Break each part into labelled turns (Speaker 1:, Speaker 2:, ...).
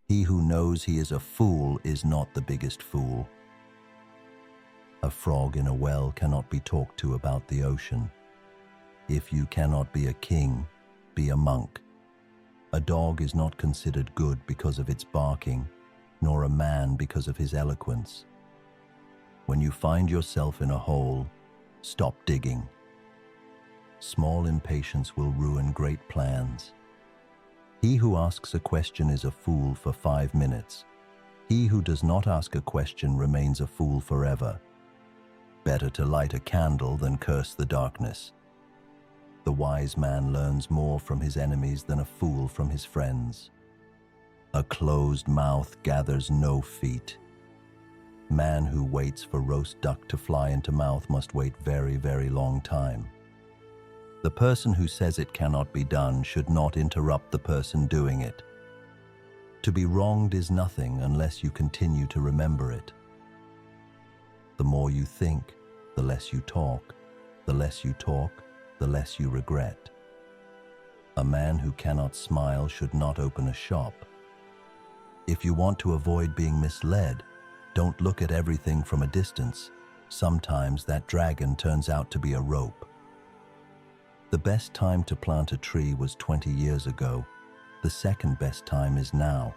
Speaker 1: He who knows he is a fool is not the biggest fool. A frog in a well cannot be talked to about the ocean. If you cannot be a king, be a monk. A dog is not considered good because of its barking, nor a man because of his eloquence. When you find yourself in a hole, stop digging. Small impatience will ruin great plans. He who asks a question is a fool for 5 minutes. He who does not ask a question remains a fool forever. Better to light a candle than curse the darkness. The wise man learns more from his enemies than a fool from his friends. A closed mouth gathers no feet. Man who waits for roast duck to fly into mouth must wait very, very long time. The person who says it cannot be done should not interrupt the person doing it. To be wronged is nothing unless you continue to remember it. The more you think, the less you talk. The less you talk, the less you regret. A man who cannot smile should not open a shop. If you want to avoid being misled, don't look at everything from a distance. Sometimes that dragon turns out to be a rope. The best time to plant a tree was 20 years ago. The second best time is now.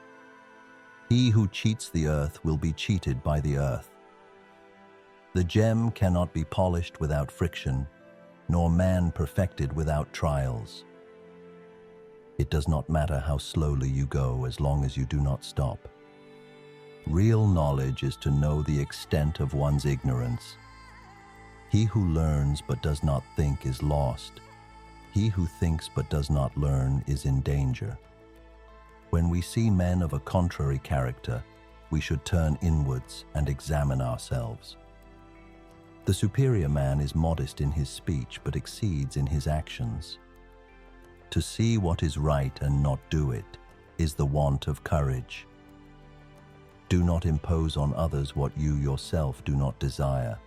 Speaker 1: He who cheats the earth will be cheated by the earth. The gem cannot be polished without friction, nor man perfected without trials. It does not matter how slowly you go as long as you do not stop. Real knowledge is to know the extent of one's ignorance. He who learns but does not think is lost. He who thinks but does not learn is in danger. When we see men of a contrary character, we should turn inwards and examine ourselves. The superior man is modest in his speech but exceeds in his actions. To see what is right and not do it is the want of courage. Do not impose on others what you yourself do not desire.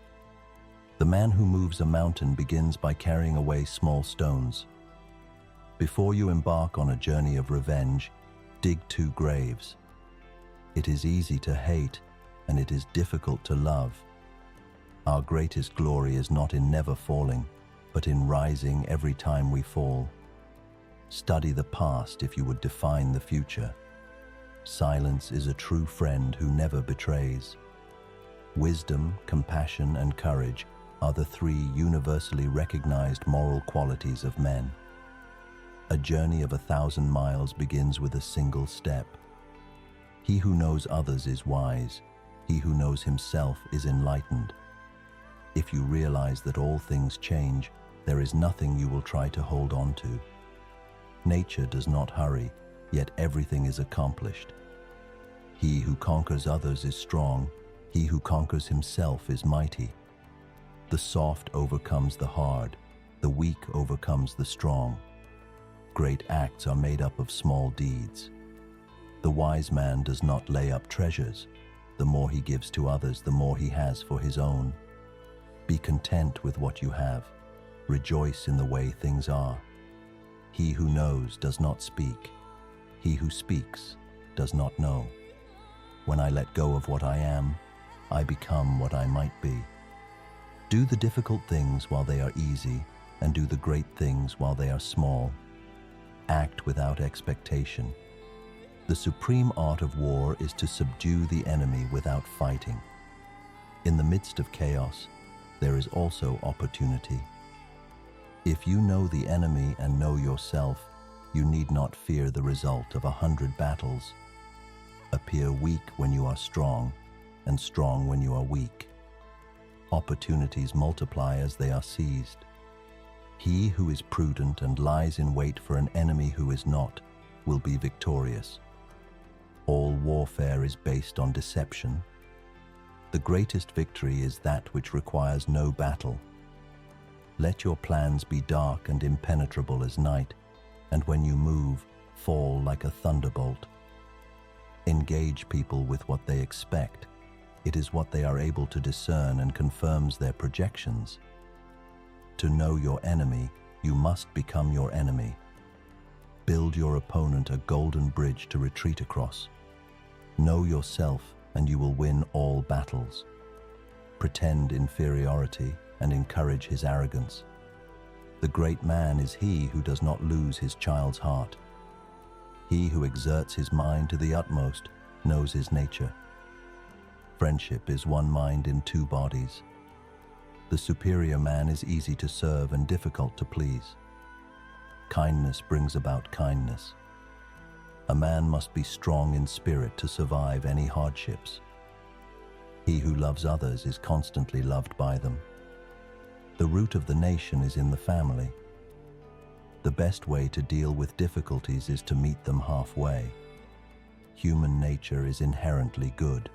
Speaker 1: The man who moves a mountain begins by carrying away small stones. Before you embark on a journey of revenge, dig 2 graves. It is easy to hate, and it is difficult to love. Our greatest glory is not in never falling, but in rising every time we fall. Study the past if you would define the future. Silence is a true friend who never betrays. Wisdom, compassion, and courage are the 3 universally recognized moral qualities of men. A journey of 1,000 miles begins with a single step. He who knows others is wise. He who knows himself is enlightened. If you realize that all things change, there is nothing you will try to hold on to. Nature does not hurry, yet everything is accomplished. He who conquers others is strong. He who conquers himself is mighty. The soft overcomes the hard. The weak overcomes the strong. Great acts are made up of small deeds. The wise man does not lay up treasures. The more he gives to others, the more he has for his own. Be content with what you have. Rejoice in the way things are. He who knows does not speak. He who speaks does not know. When I let go of what I am, I become what I might be. Do the difficult things while they are easy, and do the great things while they are small. Act without expectation. The supreme art of war is to subdue the enemy without fighting. In the midst of chaos, there is also opportunity. If you know the enemy and know yourself, you need not fear the result of 100 battles. Appear weak when you are strong, and strong when you are weak. Opportunities multiply as they are seized. He who is prudent and lies in wait for an enemy who is not, will be victorious. All warfare is based on deception. The greatest victory is that which requires no battle. Let your plans be dark and impenetrable as night, and when you move, fall like a thunderbolt. Engage people with what they expect. It is what they are able to discern and confirms their projections. To know your enemy, you must become your enemy. Build your opponent a golden bridge to retreat across. Know yourself and you will win all battles. Pretend inferiority and encourage his arrogance. The great man is he who does not lose his child's heart. He who exerts his mind to the utmost knows his nature. Friendship is one mind in two bodies. The superior man is easy to serve and difficult to please. Kindness brings about kindness. A man must be strong in spirit to survive any hardships. He who loves others is constantly loved by them. The root of the nation is in the family. The best way to deal with difficulties is to meet them halfway. Human nature is inherently good.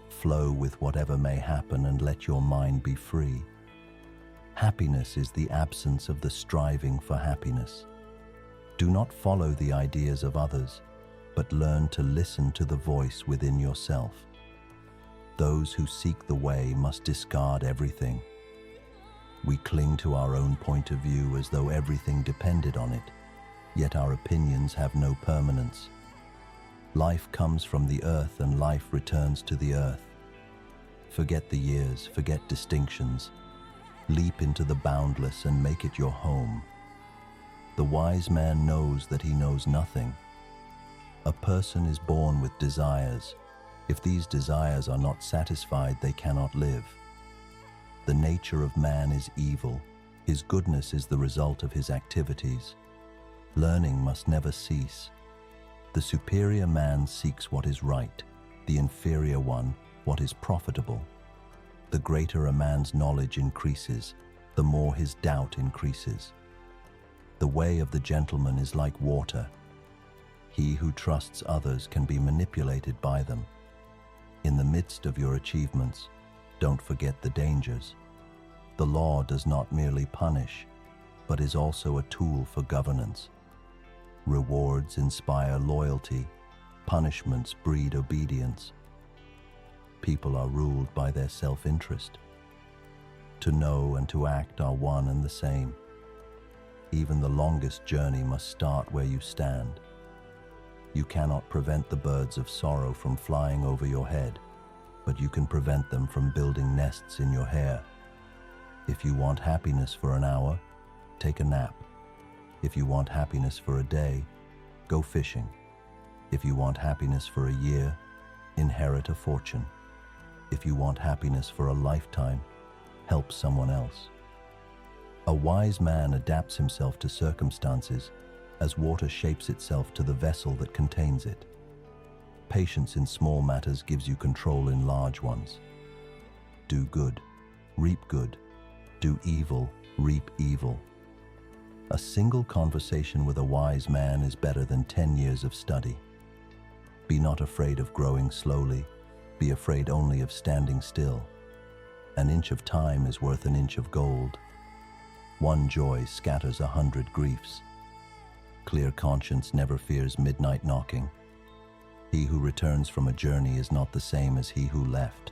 Speaker 1: Flow with whatever may happen and let your mind be free. Happiness is the absence of the striving for happiness. Do not follow the ideas of others, but learn to listen to the voice within yourself. Those who seek the way must discard everything. We cling to our own point of view as though everything depended on it, yet our opinions have no permanence. Life comes from the earth and life returns to the earth. Forget the years, forget distinctions. Leap into the boundless and make it your home. The wise man knows that he knows nothing. A person is born with desires. If these desires are not satisfied, they cannot live. The nature of man is evil. His goodness is the result of his activities. Learning must never cease. The superior man seeks what is right, the inferior one what is profitable. The greater a man's knowledge increases, the more his doubt increases. The way of the gentleman is like water. He who trusts others can be manipulated by them. In the midst of your achievements, don't forget the dangers. The law does not merely punish, but is also a tool for governance. Rewards inspire loyalty, punishments breed obedience. People are ruled by their self-interest. To know and to act are one and the same. Even the longest journey must start where you stand. You cannot prevent the birds of sorrow from flying over your head, but you can prevent them from building nests in your hair. If you want happiness for an hour, take a nap. If you want happiness for a day, go fishing. If you want happiness for a year, inherit a fortune. If you want happiness for a lifetime, help someone else. A wise man adapts himself to circumstances as water shapes itself to the vessel that contains it. Patience in small matters gives you control in large ones. Do good, reap good. Do evil, reap evil. A single conversation with a wise man is better than 10 years of study. Be not afraid of growing slowly. Be afraid only of standing still. An inch of time is worth an inch of gold. One joy scatters 100 griefs. Clear conscience never fears midnight knocking. He who returns from a journey is not the same as he who left.